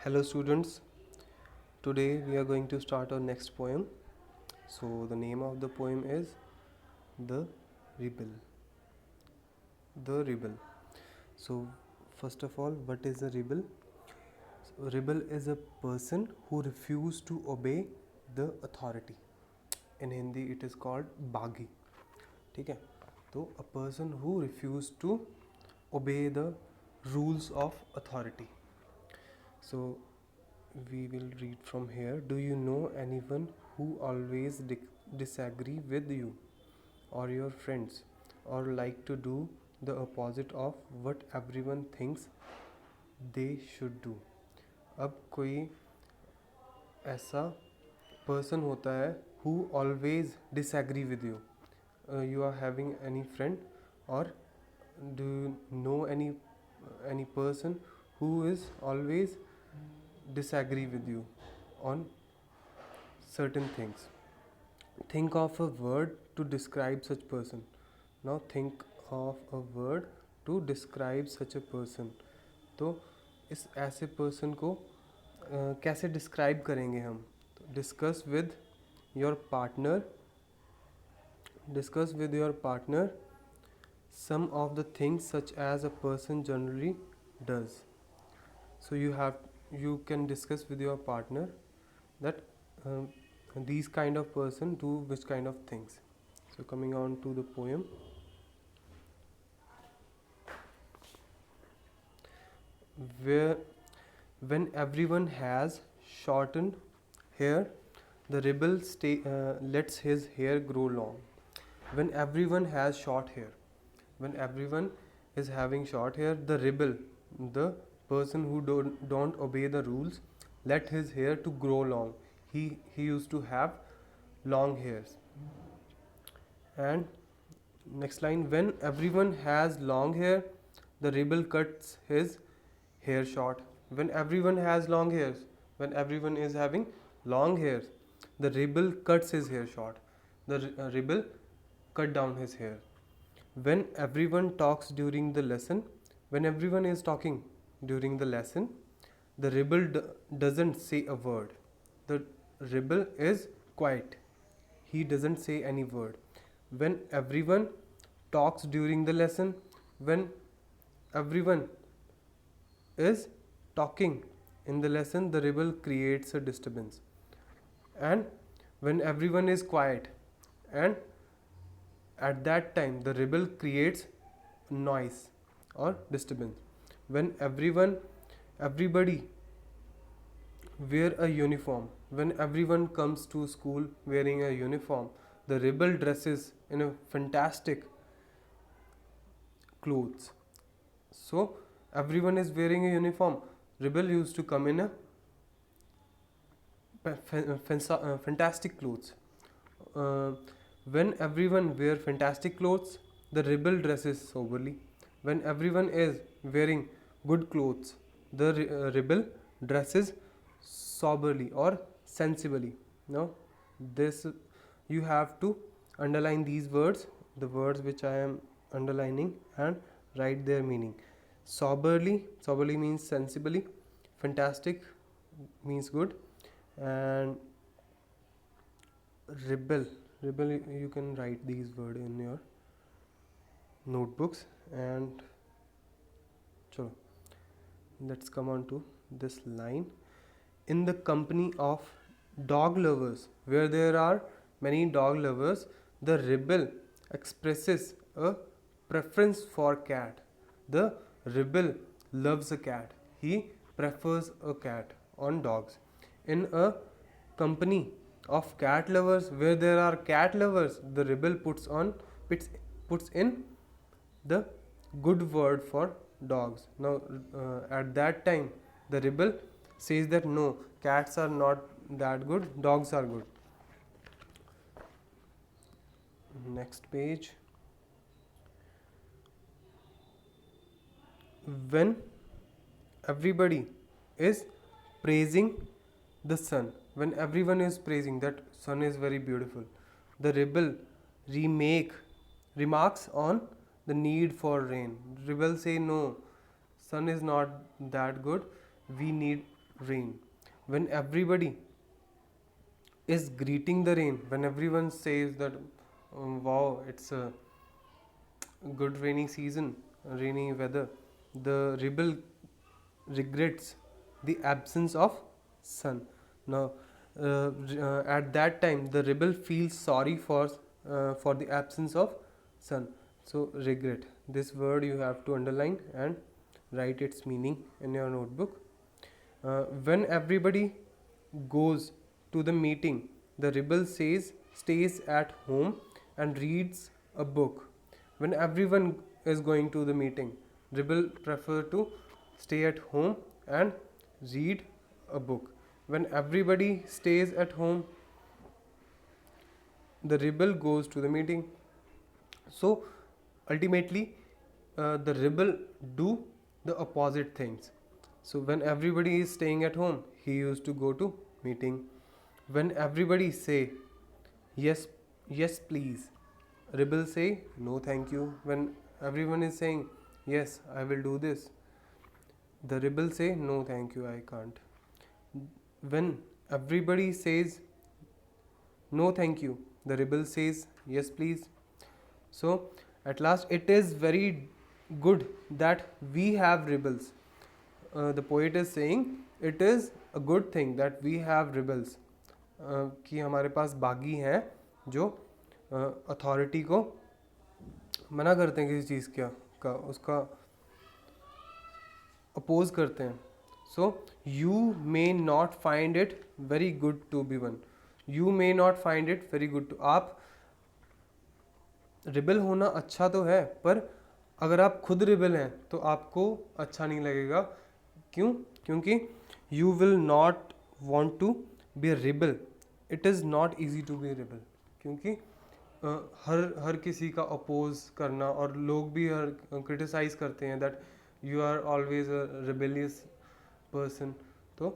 Hello students, today we are going to start our next poem. So the name of the poem is The Rebel. The Rebel. So first of all, what is a rebel? So, rebel is a person who refuses to obey the authority. In Hindi it is called बागी. ठीक है, तो a person who refuses to obey the rules of authority. So we will read from here. Do you know anyone who always disagree with you or your friends, or like to do the opposite of what everyone thinks they should do? अब कोई ऐसा person होता है who always disagree with you. You are having any friend, or do you know any person who is always disagree with you on certain things? Think of a word to describe such person. Now think of a word to describe such a person. तो इस ऐसे person को कैसे describe करेंगे हम? Discuss with your partner. Discuss with your partner some of the things such as a person generally does. So you can discuss with your partner that these kind of person do which kind of things. So coming on to the poem. Where when everyone has shortened hair, the rebel lets his hair grow long. When everyone has short hair, when everyone is having short hair, the rebel, the person who don't obey the rules, let his hair to grow long. He used to have long hairs. And next line, when everyone has long hair, the rebel cuts his hair short. When everyone has long hairs, when everyone is having long hairs, the rebel cuts his hair short. The rebel cut down his hair. When everyone talks during the lesson, when everyone is talking during the lesson, the rebel doesn't say a word. The rebel is quiet. He doesn't say any word. When everyone talks during the lesson, when everyone is talking in the lesson, the rebel creates a disturbance. And when everyone is quiet, and at that time the rebel creates noise or disturbance. When everybody wear a uniform, when everyone comes to school wearing a uniform, the rebel dresses in a fantastic clothes. So everyone is wearing a uniform. Rebel used to come in a fantastic clothes. When everyone wear fantastic clothes, the rebel dresses soberly. When everyone is wearing good clothes, the rebel dresses soberly or sensibly. Now, this you have to underline these words, the words which I am underlining, and write their meaning. Soberly means sensibly. Fantastic means good, and rebel you can write these words in your notebooks. And so let's come on to this line. In the company of dog lovers, where there are many dog lovers, the rebel expresses a preference for cat. The rebel loves a cat. He prefers a cat on dogs. In a company of cat lovers, where there are cat lovers, the rebel puts in the good word for dogs. Now, at that time, the rebel says that no, cats are not that good, dogs are good. Next page. When everybody is praising the sun, when everyone is praising that sun is very beautiful, the rebel remarks on the need for rain. Rebel say no, sun is not that good, we need rain. When everybody is greeting the rain, when everyone says that, wow, it's a good rainy season, rainy weather, the rebel regrets the absence of sun. Now, at that time, the rebel feels sorry for the absence of sun. So, regret. This word you have to underline and write its meaning in your notebook. When everybody goes to the meeting, the rebel stays at home and reads a book. When everyone is going to the meeting, rebel prefer to stay at home and read a book. When everybody stays at home, the rebel goes to the meeting. So ultimately, the rebel do the opposite things. So when everybody is staying at home, he used to go to meeting. When everybody say yes, yes please, rebel say no thank you. When everyone is saying yes, I will do this, the rebel say no thank you, I can't. When everybody says no thank you, the rebel says yes please. So at last, it is very good that we have rebels. The poet is saying it is a good thing that we have rebels. कि हमारे पास बागी हैं जो authority को मना करते हैं किसी चीज़ का उसका अपोज करते हैं. So you may not find it very good to be one. You may not find it very good to. आप रिबल होना अच्छा तो है, पर अगर आप खुद रिबल हैं तो आपको अच्छा नहीं लगेगा. क्यों? क्योंकि you will not want to be rebel. It is not easy to be rebel. क्योंकि हर किसी का अपोज करना, और लोग भी हर क्रिटिसाइज करते हैं that you are always a rebellious person. तो